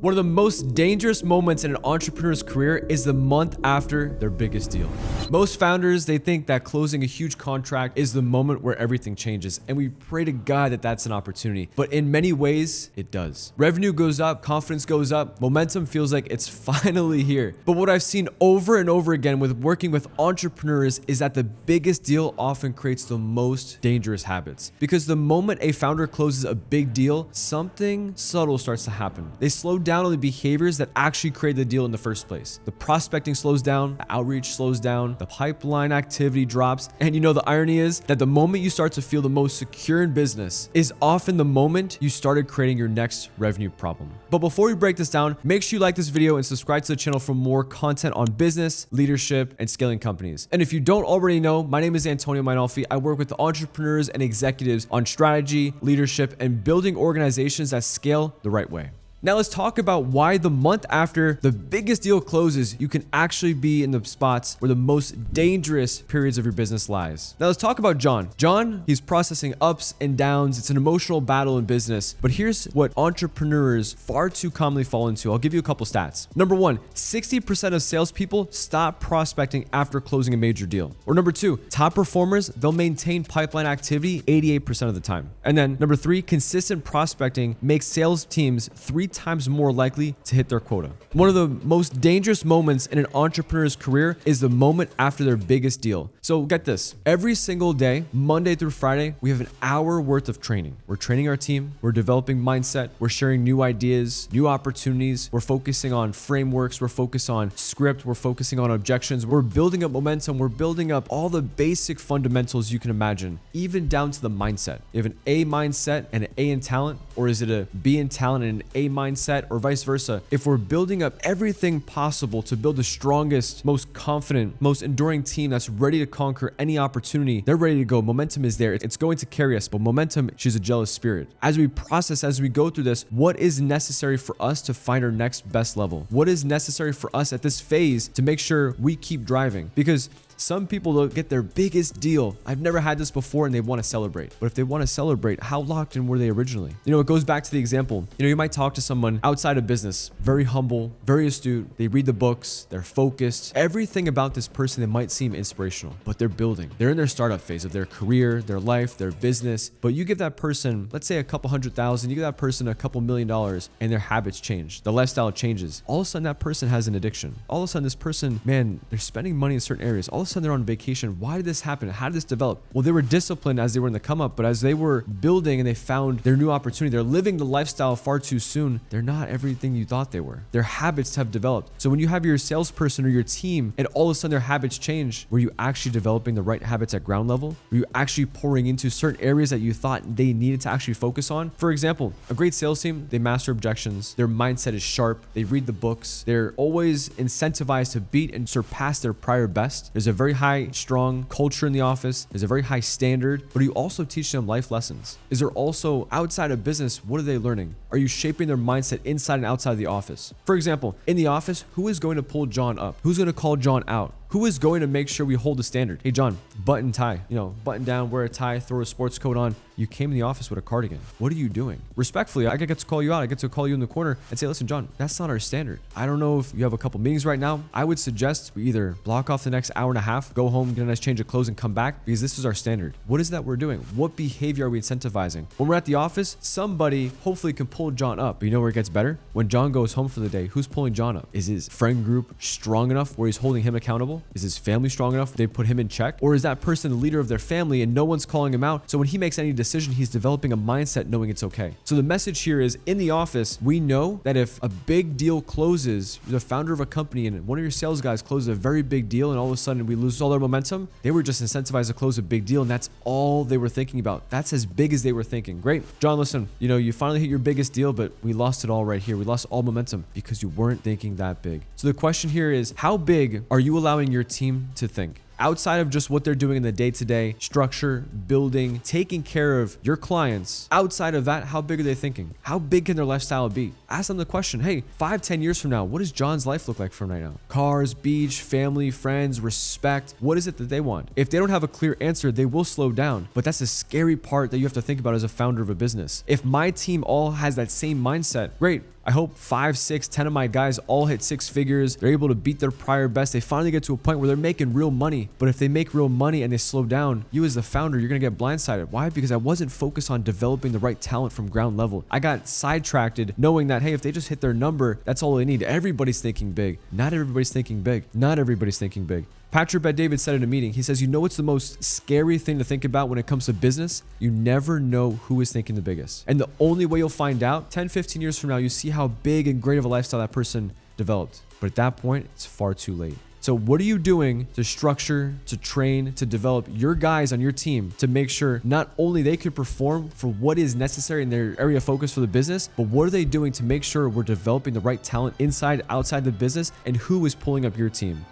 One of the most dangerous moments in an entrepreneur's career is the month after their biggest deal. Most founders, they think that closing a huge contract is the moment where everything changes, and we pray to God that that's an opportunity. But in many ways, it does. Revenue goes up, confidence goes up, momentum feels like it's finally here. But what I've seen over and over again with working with entrepreneurs is that the biggest deal often creates the most dangerous habits. Because the moment a founder closes a big deal, something subtle starts to happen. They slow down on the behaviors that actually create the deal in the first place. The prospecting slows down, the outreach slows down, the pipeline activity drops. And the irony is that the moment you start to feel the most secure in business is often the moment you started creating your next revenue problem. But before we break this down, make sure you like this video and subscribe to the channel for more content on business, leadership, and scaling companies. And if you don't already know, my name is Antonio Minolfi. I work with entrepreneurs and executives on strategy, leadership, and building organizations that scale the right way. Now let's talk about why the month after the biggest deal closes, you can actually be in the spots where the most dangerous periods of your business lies. Now let's talk about John. John, he's processing ups and downs. It's an emotional battle in business. But here's what entrepreneurs far too commonly fall into. I'll give you a couple stats. Number one, 60% of salespeople stop prospecting after closing a major deal. Or number two, top performers, they'll maintain pipeline activity 88% of the time. And then number three, consistent prospecting makes sales teams 3 times more likely to hit their quota. One of the most dangerous moments in an entrepreneur's career is the moment after their biggest deal. So get this, every single day, Monday through Friday, we have an hour worth of training. We're training our team, we're developing mindset, we're sharing new ideas, new opportunities, we're focusing on frameworks, we're focused on script, we're focusing on objections, we're building up momentum, we're building up all the basic fundamentals you can imagine, even down to the mindset. You have an A mindset and an A in talent, or is it a B in talent and an A mindset, or vice versa? If we're building up everything possible to build the strongest, most confident, most enduring team that's ready to conquer any opportunity, they're ready to go. Momentum is there. It's going to carry us, but momentum, she's a jealous spirit. As we process, as we go through this, what is necessary for us to find our next best level? What is necessary for us at this phase to make sure we keep driving? Because some people will get their biggest deal. I've never had this before and they want to celebrate. But if they want to celebrate, how locked in were they originally? It goes back to the example. You might talk to someone outside of business, very humble, very astute. They read the books, they're focused. Everything about this person, they might seem inspirational, but they're building. They're in their startup phase of their career, their life, their business. But you give that person, let's say a couple $100,000, you give that person a couple $1 million and their habits change. The lifestyle changes. All of a sudden that person has an addiction. All of a sudden this person, man, they're spending money in certain areas. All of a sudden they're on vacation. Why did this happen? How did this develop? Well, they were disciplined as they were in the come up, but as they were building and they found their new opportunity, they're living the lifestyle far too soon. They're not everything you thought they were. Their habits have developed. So when you have your salesperson or your team and all of a sudden their habits change, were you actually developing the right habits at ground level? Were you actually pouring into certain areas that you thought they needed to actually focus on? For example, a great sales team, they master objections. Their mindset is sharp. They read the books. They're always incentivized to beat and surpass their prior best. There's a very high, strong culture in the office. There's a very high standard, but you also teach them life lessons. Is there also outside of business, what are they learning? Are you shaping their mindset inside and outside of the office? For example, in the office, who is going to pull John up? Who's going to call John out? Who is going to make sure we hold the standard? Hey, John, button tie, button down, wear a tie, throw a sports coat on. You came in the office with a cardigan. What are you doing? Respectfully, I get to call you out. I get to call you in the corner and say, listen, John, that's not our standard. I don't know if you have a couple meetings right now. I would suggest we either block off the next hour and a half, go home, get a nice change of clothes and come back because this is our standard. What is that we're doing? What behavior are we incentivizing? When we're at the office, somebody hopefully can pull John up. But you know where it gets better? When John goes home for the day, who's pulling John up? Is his friend group strong enough where he's holding him accountable? Is his family strong enough they put him in check? Or is that person the leader of their family and no one's calling him out? So when he makes any decision, he's developing a mindset knowing it's okay. So the message here is in the office, we know that if a big deal closes, you're the founder of a company and one of your sales guys closes a very big deal and all of a sudden we lose all their momentum, they were just incentivized to close a big deal and that's all they were thinking about. That's as big as they were thinking. Great. John, listen, you finally hit your biggest deal, but we lost it all right here. We lost all momentum because you weren't thinking that big. So the question here is, how big are you allowing your team to think? Outside of just what they're doing in the day-to-day structure, building, taking care of your clients, outside of that, how big are they thinking? How big can their lifestyle be? Ask them the question, hey, 5-10 years from now, what does John's life look like from right now? Cars, beach, family, friends, respect. What is it that they want? If they don't have a clear answer, they will slow down. But that's the scary part that you have to think about as a founder of a business. If my team all has that same mindset, great. I hope 5, 6, 10 of my guys all hit 6 figures. They're able to beat their prior best. They finally get to a point where they're making real money. But if they make real money and they slow down, you as the founder, you're going to get blindsided. Why? Because I wasn't focused on developing the right talent from ground level. I got sidetracked knowing that, hey, if they just hit their number, that's all they need. Everybody's thinking big. Not everybody's thinking big. Not everybody's thinking big. Patrick Bet-David said in a meeting, he says, you know what's the most scary thing to think about when it comes to business? You never know who is thinking the biggest. And the only way you'll find out, 10, 15 years from now, you see how big and great of a lifestyle that person developed. But at that point, it's far too late. So what are you doing to structure, to train, to develop your guys on your team to make sure not only they could perform for what is necessary in their area of focus for the business, but what are they doing to make sure we're developing the right talent inside, outside the business, and who is pulling up your team?